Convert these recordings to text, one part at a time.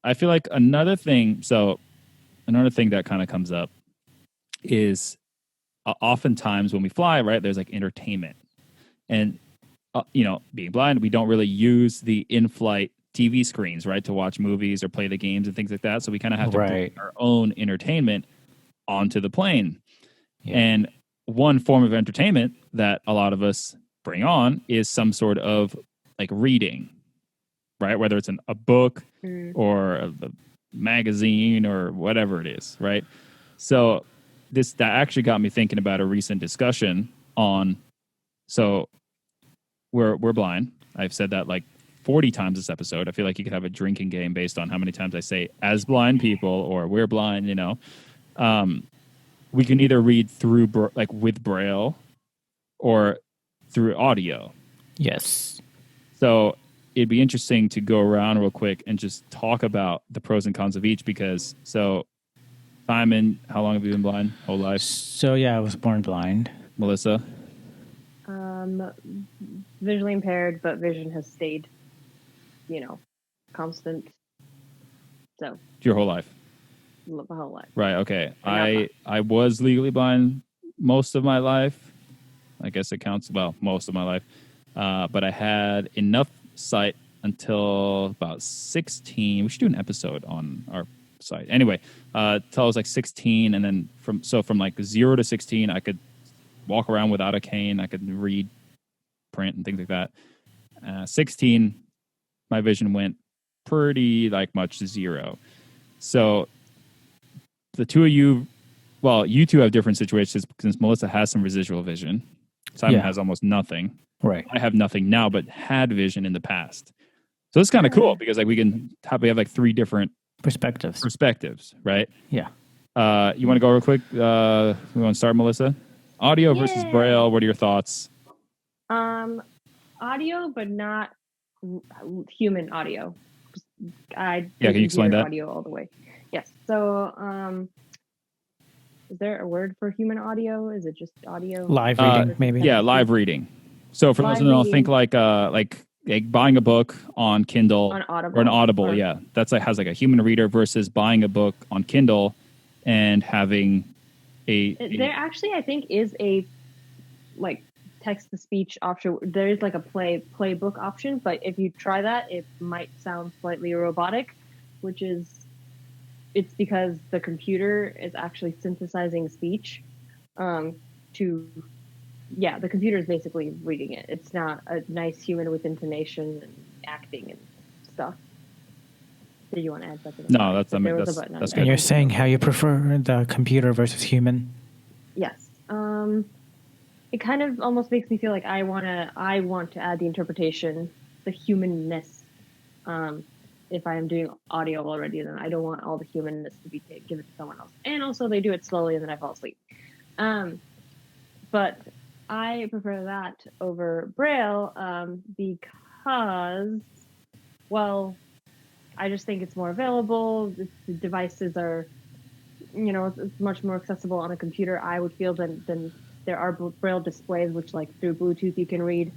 I feel like another thing that kind of comes up is oftentimes when we fly, right, there's like entertainment. And, being blind, we don't really use the in flight TV screens, right, to watch movies or play the games and things like that. So we kind of have to bring Right. our own entertainment onto the plane. Yeah. And one form of entertainment that a lot of us bring on is some sort of like reading, right? Whether it's a book or a magazine or whatever it is, right? So that actually got me thinking about a recent discussion on. So we're blind. I've said that like 40 times this episode. I feel like you could have a drinking game based on how many times I say as blind people or we're blind. We can either read through like with Braille or through audio. Yes. So it'd be interesting to go around real quick and just talk about the pros and cons of each because Simon, how long have you been blind? Whole life? So yeah, I was born blind. Melissa? Visually impaired, but vision has stayed, constant. So Your whole life? My whole life. Right, okay. I was legally blind most of my life. I guess it counts, most of my life. But I had enough sight until about 16. We should do an episode on our site. Anyway, till I was like 16, and then from like 0 to 16, I could walk around without a cane. I could read, print, and things like that. 16, my vision went pretty like much to 0. So the two of you, you two have different situations since Melissa has some residual vision. Simon has almost nothing. Right. I have nothing now, but had vision in the past. So it's kind of cool because like we have like 3 different perspectives, right? Yeah. You want to go real quick? We want to start, Melissa? Audio versus Braille. What are your thoughts? Audio, but not human audio. Can you explain that? Audio all the way. Yes. So, is there a word for human audio? Is it just audio? Live reading, maybe. Yeah, live reading. So for those who don't think like buying a book on Kindle or an Audible, that's like has like a human reader versus buying a book on Kindle and having there actually I think is a like text to speech option. There is like a play book option, but if you try that, it might sound slightly robotic, it's because the computer is actually synthesizing speech the computer is basically reading it. It's not a nice human with intonation and acting and stuff. Did you want to add something? No, that's good. And you're saying how you prefer the computer versus human? Yes. It kind of almost makes me feel like I want to add the interpretation, the humanness. If I am doing audio already, then I don't want all the humanness to be given to someone else. And also they do it slowly and then I fall asleep. But I prefer that over Braille because, I just think it's more available. The devices are, it's much more accessible on a computer, I would feel, than there are Braille displays, which like through Bluetooth you can read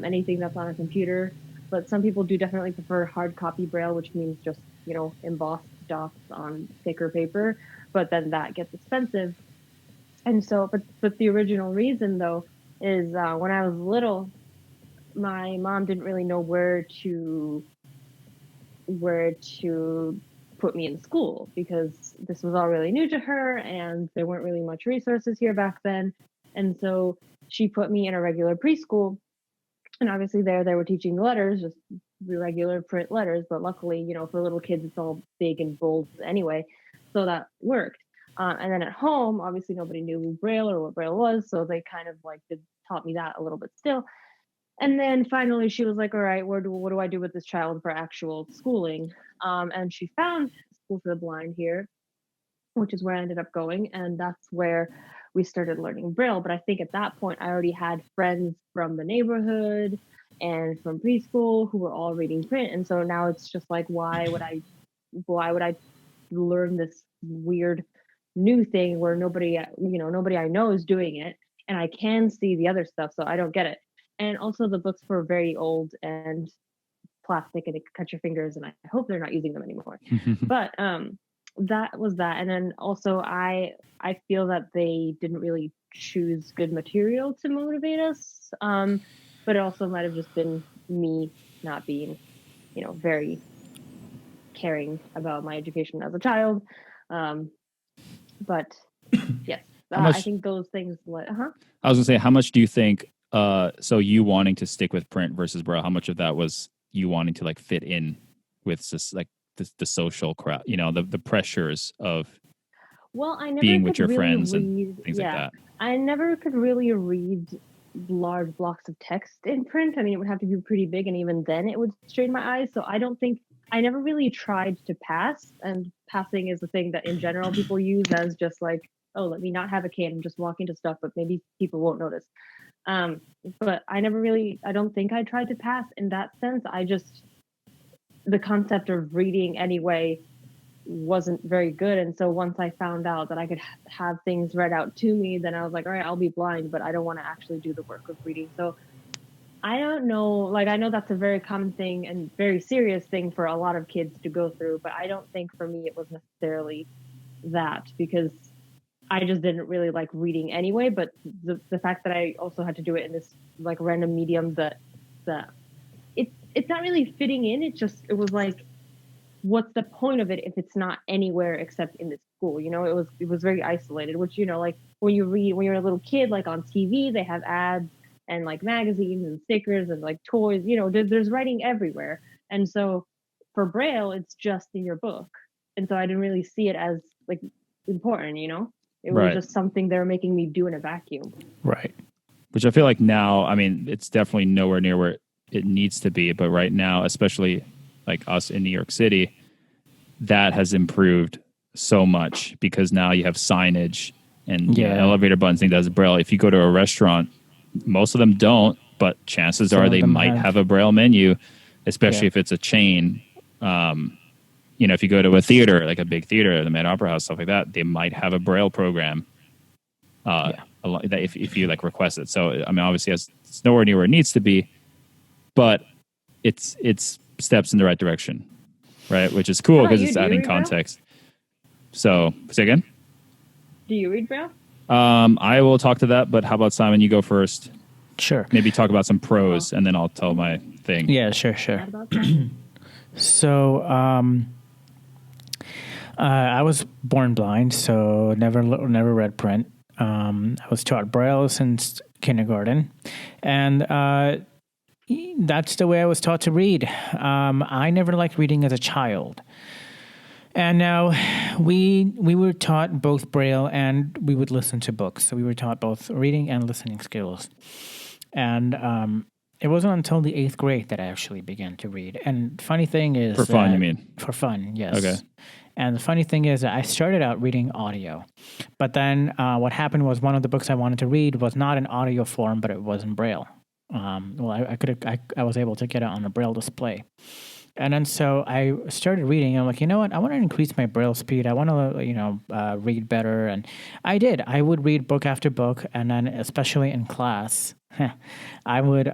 anything that's on a computer. But some people do definitely prefer hard copy Braille, which means just, embossed dots on thicker paper. But then that gets expensive. And so, but the original reason though is when I was little, my mom didn't really know where to put me in school because this was all really new to her and there weren't really much resources here back then. And so she put me in a regular preschool, and obviously there they were teaching the letters, just the regular print letters. But luckily, for little kids, it's all big and bold anyway, so that worked. And then at home, obviously nobody knew Braille or what Braille was, so they kind of like taught me that a little bit still. And then finally she was like, all right, what do I do with this child for actual schooling? And she found School for the Blind here, which is where I ended up going. And that's where we started learning Braille. But I think at that point, I already had friends from the neighborhood and from preschool who were all reading print. And so now it's just like, why would I learn this weird new thing where nobody I know is doing it, and I can see the other stuff, so I don't get it. And also the books were very old and plastic and it could cut your fingers, and I hope they're not using them anymore. But that was that. And then also I feel that they didn't really choose good material to motivate us. But it also might have just been me not being, very caring about my education as a child. But yes, I think those things. I was gonna say, how much do you think? So you wanting to stick with print versus Braille, how much of that was you wanting to like fit in with just like the social crowd? The pressures of I never being could with your really friends read, and things like that. I never could really read large blocks of text in print. I mean, it would have to be pretty big, and even then it would strain my eyes. So I never really tried to pass, and passing is the thing that in general people use as just like, oh, let me not have a cane and just walk into stuff, but maybe people won't notice. But I don't think I tried to pass in that sense. The concept of reading anyway wasn't very good. And so once I found out that I could have things read out to me, then I was like, all right, I'll be blind, but I don't want to actually do the work of reading. So I don't know, like, I know that's a very common thing and very serious thing for a lot of kids to go through, but I don't think for me it was necessarily that, because I just didn't really like reading anyway. But the fact that I also had to do it in this like random medium that it's not really fitting in. It was like, what's the point of it if it's not anywhere except in the school? It was very isolated, which, like when you're a little kid, like on TV, they have ads and like magazines and stickers and like toys, there's writing everywhere. And so for Braille, it's just in your book. And so I didn't really see it as like important, it was just something they were making me do in a vacuum. Right. Which I feel like now, I mean, it's definitely nowhere near where it needs to be. But right now, especially like us in New York City, that has improved so much because now you have signage and elevator buttons, thing that does Braille. If you go to a restaurant, most of them don't, but chances are they might have a Braille menu, especially if it's a chain. If you go to a theater, like a big theater, the Met Opera House, stuff like that, they might have a Braille program if you like request it. So, I mean, obviously it's nowhere near where it needs to be, but it's steps in the right direction, right? Which is cool because it's adding context. So, say again? Do you read Braille? I will talk to that, but how about Simon, you go first? Sure. Maybe talk about some pros, and then I'll tell my thing. Yeah, sure. So, I was born blind, so never read print. I was taught Braille since kindergarten, and that's the way I was taught to read. I never liked reading as a child. And now we were taught both Braille and we would listen to books. So we were taught both reading and listening skills. And it wasn't until the 8th grade that I actually began to read. And funny thing is... For fun, you mean? For fun, yes. Okay. And the funny thing is that I started out reading audio. But then what happened was one of the books I wanted to read was not in audio form, but it was in Braille. I was able to get it on a Braille display. And then so I started reading, and I'm like, you know what? I want to increase my Braille speed. I want to, read better. And I did. I would read book after book, and then especially in class, I would,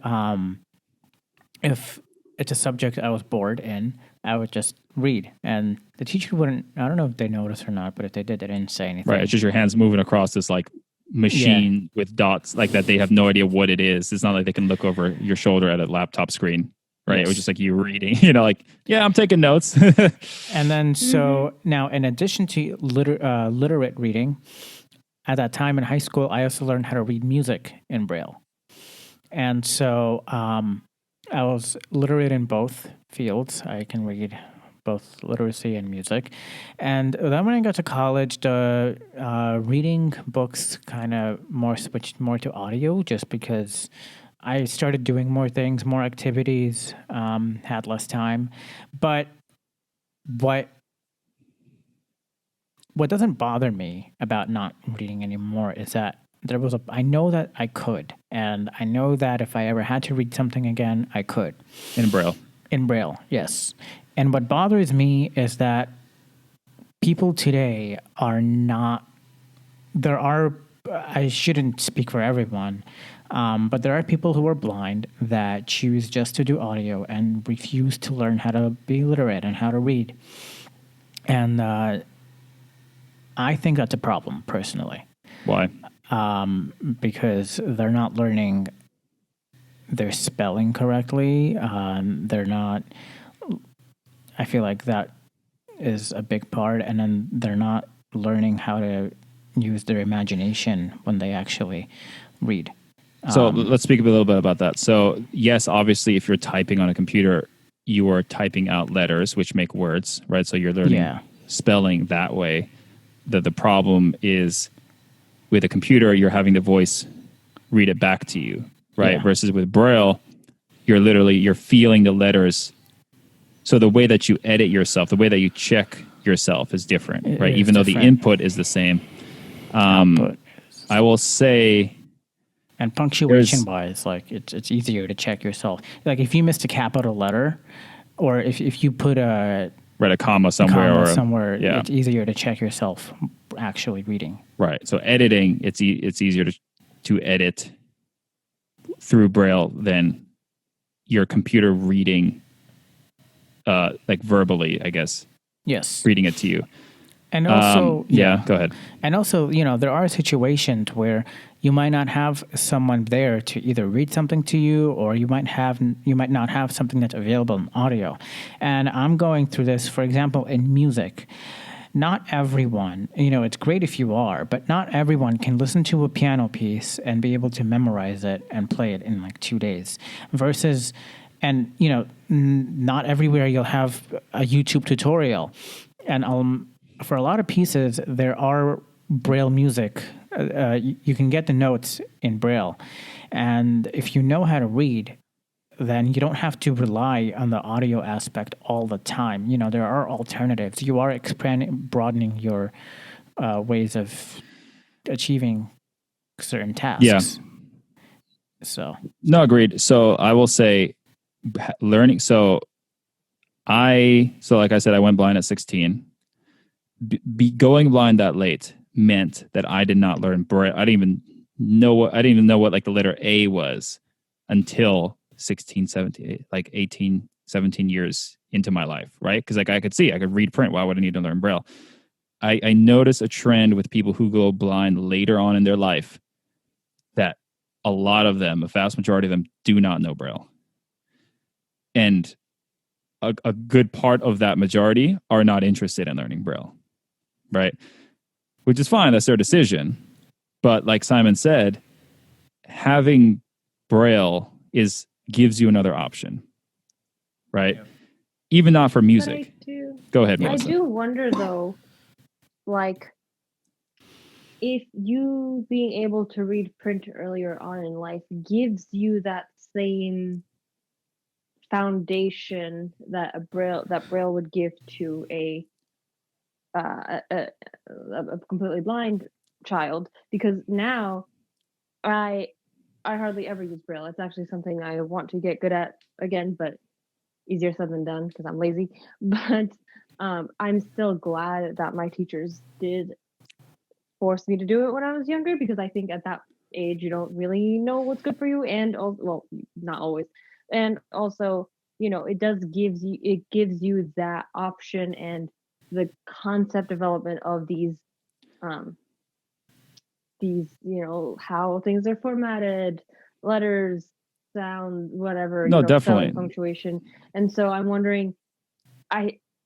if it's a subject I was bored in, I would just read. And the teacher wouldn't, I don't know if they noticed or not, but if they did, they didn't say anything. Right. It's just your hands moving across this like machine with dots like that. They have no idea what it is. It's not like they can look over your shoulder at a laptop screen. Right. Yes. It was just like you reading, I'm taking notes. And then so now, in addition to literate reading, at that time in high school, I also learned how to read music in Braille. And so I was literate in both fields. I can read both literacy and music. And then when I got to college, the reading books kind of switched more to audio, just because I started doing more things, more activities, had less time. But what doesn't bother me about not reading anymore is that I know that I could. And I know that if I ever had to read something again, I could. In Braille. In Braille, yes. And what bothers me is that people today are not... I shouldn't speak for everyone, But there are people who are blind that choose just to do audio and refuse to learn how to be literate and how to read. And I think that's a problem, personally. Why? Because they're not learning their spelling correctly. They're not. I feel like that is a big part, and then they're not learning how to use their imagination when they actually read. So let's speak a little bit about that. So yes, obviously, if you're typing on a computer, you are typing out letters, which make words, right? So you're learning spelling that way. The problem is with a computer, you're having the voice read it back to you, right? Yeah. Versus with Braille, you're feeling the letters. So the way that you edit yourself, the way that you check yourself is different, right? Even though the input is the same. I will say, and punctuation wise, like it's easier to check yourself. Like if you missed a capital letter, or if you put a comma somewhere, it's easier to check yourself actually reading. Right. So editing, it's easier to edit through Braille than your computer reading, like verbally, I guess. Yes. Reading it to you. And also, go ahead. And also, there are situations where you might not have someone there to either read something to you, or you might not have something that's available in audio. And I'm going through this, for example, in music. Not everyone, it's great if you are, but not everyone can listen to a piano piece and be able to memorize it and play it in like 2 days. Versus, and not everywhere you'll have a YouTube tutorial. And for a lot of pieces, there are Braille music. You can get the notes in Braille. And if you know how to read, then you don't have to rely on the audio aspect all the time. There are alternatives. You are broadening your ways of achieving certain tasks. Yeah. So. No, agreed. So I will say learning. So like I said, I went blind at 16. Going blind that late meant that I did not learn Braille. I didn't even know what like the letter A was until 16, 17, like 18, 17 years into my life, right? Because like I could read print. Why would I need to learn Braille? I notice a trend with people who go blind later on in their life that a lot of them, a vast majority of them, do not know Braille. And a good part of that majority are not interested in learning Braille, right? Which is fine. That's their decision. But like Simon said, having Braille gives you another option, right? Yeah. Even not for music. Go ahead, Melissa. I do wonder though, like if you being able to read print earlier on in life gives you that same foundation that Braille would give to a completely blind child, because now I hardly ever use Braille. It's actually something I want to get good at again, but easier said than done because I'm lazy. But I'm still glad that my teachers did force me to do it when I was younger, because I think at that age you don't really know what's good for you, and well, not always. And also, it gives you that option and the concept development of these how things are formatted, letters, sound, whatever, no, definitely spelling, punctuation. And so I'm wondering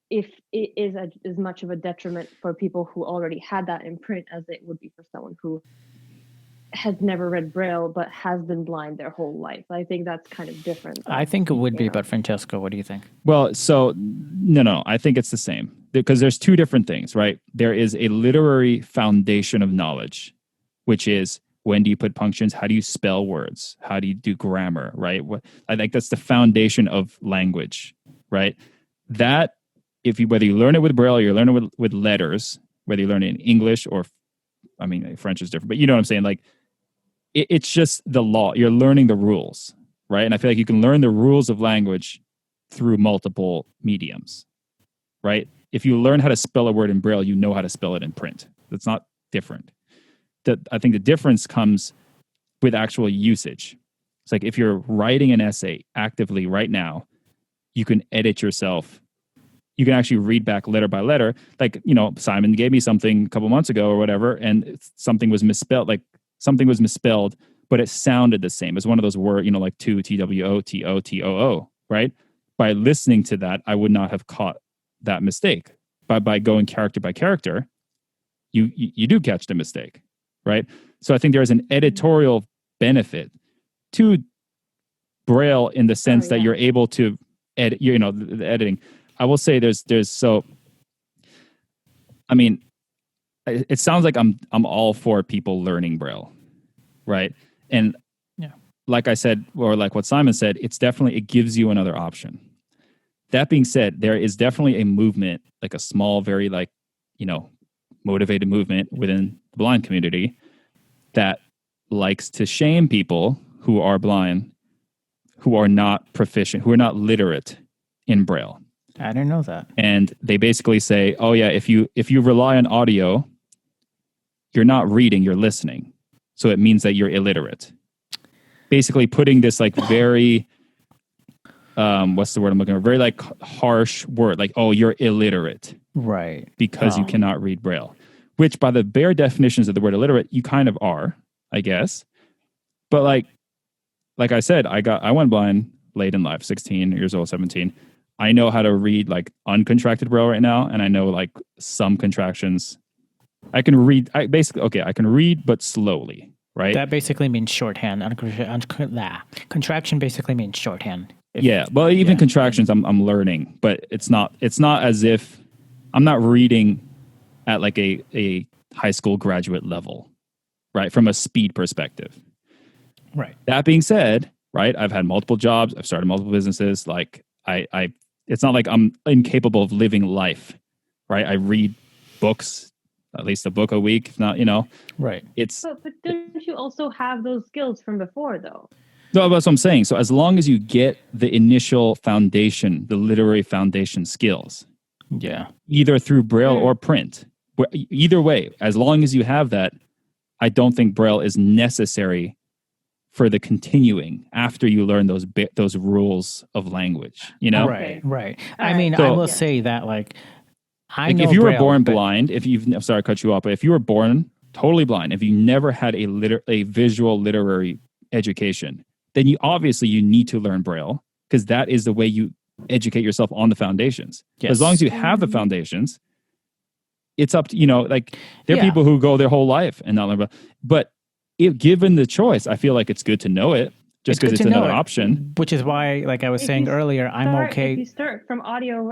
if it is as much of a detriment for people who already had that in print as it would be for someone who has never read Braille but has been blind their whole life. I think that's kind of different. I think it would be, but Francesco, what do you think? Well, so no, I think it's the same, because there's two different things, right? There is a literary foundation of knowledge, which is, when do you put punctuations? How do you spell words? How do you do grammar, right? I think that's the foundation of language, right? That, whether you learn it with Braille or you learn it with letters, whether you learn it in English or, French is different, but you know what I'm saying? Like, it's just the law. You're learning the rules, right? And I feel like you can learn the rules of language through multiple mediums, right? If you learn how to spell a word in Braille, you know how to spell it in print. That's not different. I think the difference comes with actual usage. It's like if you're writing an essay actively right now, you can edit yourself. You can actually read back letter by letter. Like, Simon gave me something a couple months ago or whatever, and something was misspelled. Like something was misspelled, but it sounded the same as one of those words, like two, TWO, TO, TOO, right? By listening to that, I would not have caught that mistake. By going character by character, you do catch the mistake, right? So I think there's an editorial benefit to Braille in the sense that you're able to edit, the editing. I will say it sounds like I'm all for people learning Braille, right? And like I said, or like what Simon said, it gives you another option. That being said, there is definitely a movement, like a small, very motivated movement within the blind community that likes to shame people who are blind, who are not proficient, who are not literate in Braille. I didn't know that. And they basically say, oh yeah, if you rely on audio, you're not reading, you're listening. So it means that you're illiterate. Basically putting this like very, what's the word I'm looking for? Very like harsh word, like, oh, you're illiterate. Right. Because you cannot read Braille. Which by the bare definitions of the word illiterate, you kind of are, I guess. But like I said, I went blind late in life, 16 years old, 17. I know how to read like uncontracted Braille right now, and I know like some contractions. I can read. I can read, but slowly, right? That basically means shorthand. Contraction basically means shorthand. Even contractions, I'm learning, but it's not as if I'm not reading at like a high school graduate level, right? From a speed perspective. Right. That being said, right, I've had multiple jobs. I've started multiple businesses. Like it's not like I'm incapable of living life, right? I read books, at least a book a week, if not, Right. But don't you also have those skills from before, though? No, that's what I'm saying. So as long as you get the initial foundation, the literary foundation skills, either through Braille or print, either way, as long as you have that, I don't think Braille is necessary for the continuing after you learn those rules of language, Right. I mean, I will say that I know if you were Braille, born blind, sorry, I cut you off, but if you were born totally blind, if you never had a visual literary education, then you need to learn Braille because that is the way you educate yourself on the foundations. Yes. As long as you have the foundations, it's up to, there are people who go their whole life and not learn Braille. But if given the choice, I feel like it's good to know it just because it's another option. Which is why, like I was saying earlier, I'm okay. If you start from audio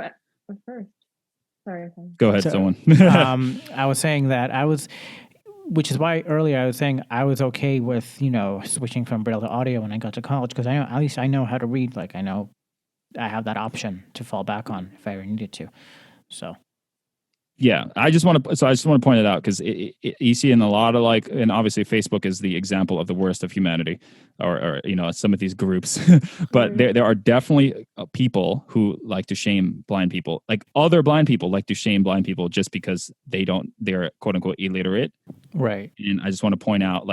first. Sorry. Go ahead, someone. I was saying that which is why earlier I was saying I was okay with, switching from Braille to audio when I got to college because at least I know how to read. Like I know I have that option to fall back on if I ever needed to. So. Yeah, I just want to point it out because you see in a lot of and obviously Facebook is the example of the worst of humanity, or some of these groups, but there are definitely people who like to shame blind people, like other blind people like to shame blind people just because they're quote unquote illiterate, right? And I just want to point out,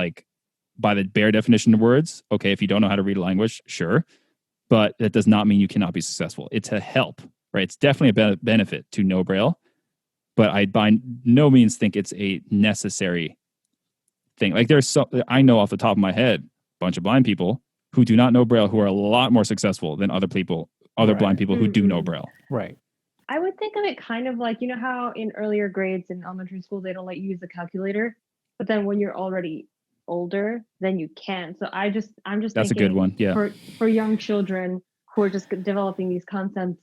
by the bare definition of words, okay, if you don't know how to read a language, sure, but that does not mean you cannot be successful. It's a help, right? It's definitely a benefit to know Braille. But I by no means think it's a necessary thing. I know off the top of my head, a bunch of blind people who do not know Braille who are a lot more successful than other blind people who do know Braille. Right. I would think of it kind of like, how in earlier grades in elementary school, they don't let you use a calculator, but then when you're already older, then you can. So I'm just That's thinking a good one. Yeah. For young children who are just developing these concepts,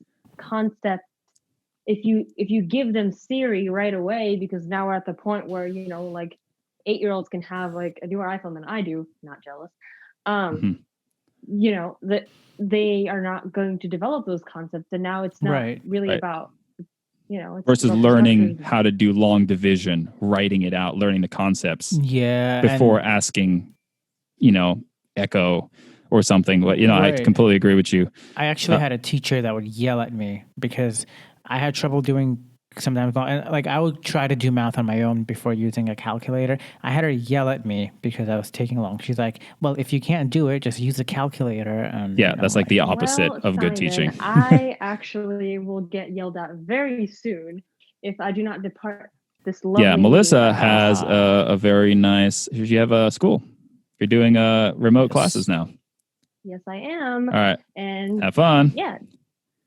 if you give them Siri right away, because now we're at the point where 8-year-olds can have a newer iPhone than I do, not jealous, that they are not going to develop those concepts, and now it's not really about it's versus learning how to do long division, writing it out, learning the concepts before asking echo or something. But I completely agree with you. I actually had a teacher that would yell at me because I had trouble doing sometimes long. And like I would try to do math on my own before using a calculator. I had her yell at me because I was taking long. She's like, "Well, if you can't do it, just use a calculator." And Yeah, that's like the opposite Well, of good Simon, teaching. I actually will get yelled at very soon if I do not depart this lovely Yeah, meeting Melissa that I has a very nice. You have a school. You're doing remote classes now. Yes, I am. All right, And have fun. yeah,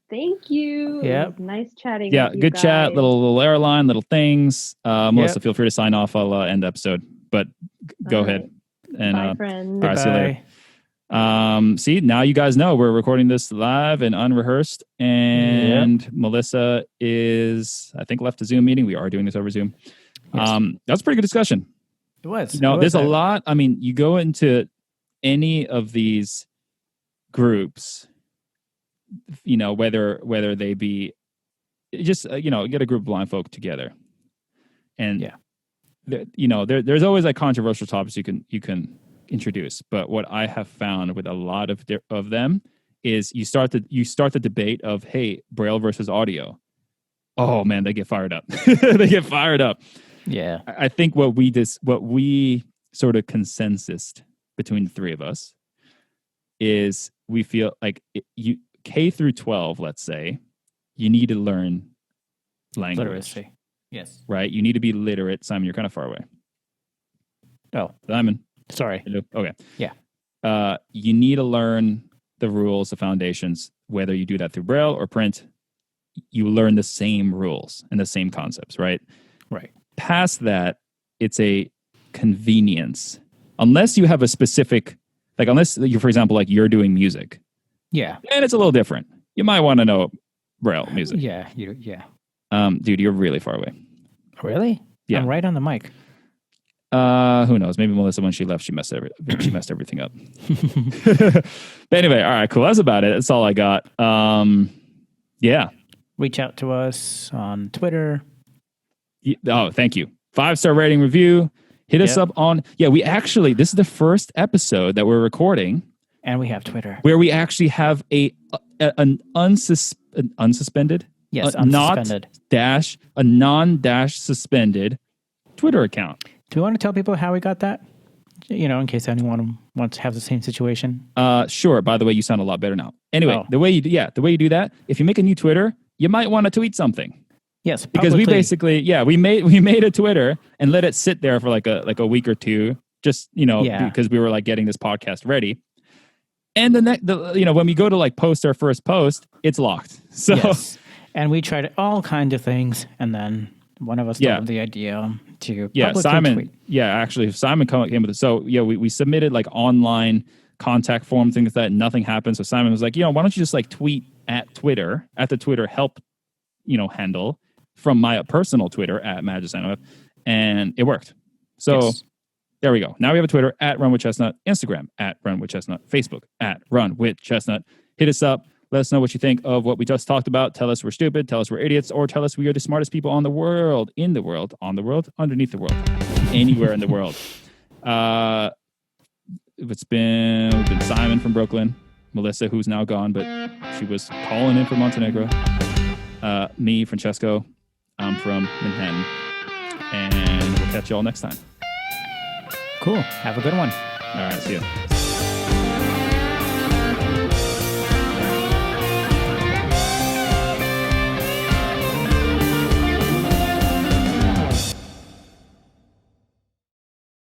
thank you. Yep. It was nice chatting. Yeah, with you good chat. guys. Little airline, little things. Melissa, feel free to sign off. I'll end the episode, but go All ahead. right. And Bye, friends. all right, see you later. See, now you guys know we're recording this live and unrehearsed. And Melissa is, I think, left the Zoom meeting. We are doing this over Zoom. Yes. That's a pretty good discussion. It was. You know, there's a lot. I mean, you go into any of these groups, you know, whether they be just, you know, get a group of blind folk together. And, you know, there's always like controversial topics you can introduce. But what I have found with a lot of them is you start the debate of, hey, Braille versus audio. Oh man, they get fired up. They get fired up. Yeah. I think what we sort of consensus between the three of us is we feel like you K through 12, let's say, you need to learn language. Literacy. Yes. Right? You need to be literate. Simon, you're kind of far away. Oh. Simon. Sorry. Hello? Okay. Yeah. You need to learn the rules, the foundations, whether you do that through Braille or print. You learn the same rules and the same concepts, right? Right. Past that, it's a convenience. Unless you have a specific, like, unless you, for example, like you're doing music. Yeah. And it's a little different. You might want to know Braille music. Yeah. Yeah. Dude, you're really far away. Really? Yeah. I'm right on the mic. Who knows? Maybe Melissa, when she left, she messed everything up. But anyway, all right, cool. That's about it. That's all I got. Yeah. Reach out to us on Twitter. Oh, thank you. 5-star rating review. Hit us up on, we actually, this is the first episode that we're recording. And we have Twitter. Where we actually have an unsuspended? Yes, unsuspended. A non-dash suspended Twitter account. Do we want to tell people how we got that? You know, in case anyone wants to have the same situation. Sure. By the way, you sound a lot better now. Anyway, the way you do that, if you make a new Twitter, you might want to tweet something. Yes, because we basically, we made a Twitter and let it sit there for like a week or two, just because we were like getting this podcast ready. And when we go to like post our first post, it's locked. So, and we tried all kinds of things, and then one of us thought of the idea to Simon tweet. Actually Simon came with it. So we submitted like online contact form things that nothing happened. So Simon was like, why don't you just like tweet at Twitter at the Twitter help handle from my personal Twitter at Magisanof, and it worked. So there we go. Now we have a Twitter at Run With Chestnut, Instagram at Run With Chestnut, Facebook at Run With Chestnut. Hit us up. Let us know what you think of what we just talked about. Tell us we're stupid. Tell us we're idiots. Or tell us we are the smartest people on the world, in the world, on the world, underneath the world, anywhere in the world. We've been Simon from Brooklyn, Melissa, who's now gone, but she was calling in from Montenegro. Me, Francesco. I'm from Manhattan. And we'll catch you all next time. Cool. Have a good one. All right. See you.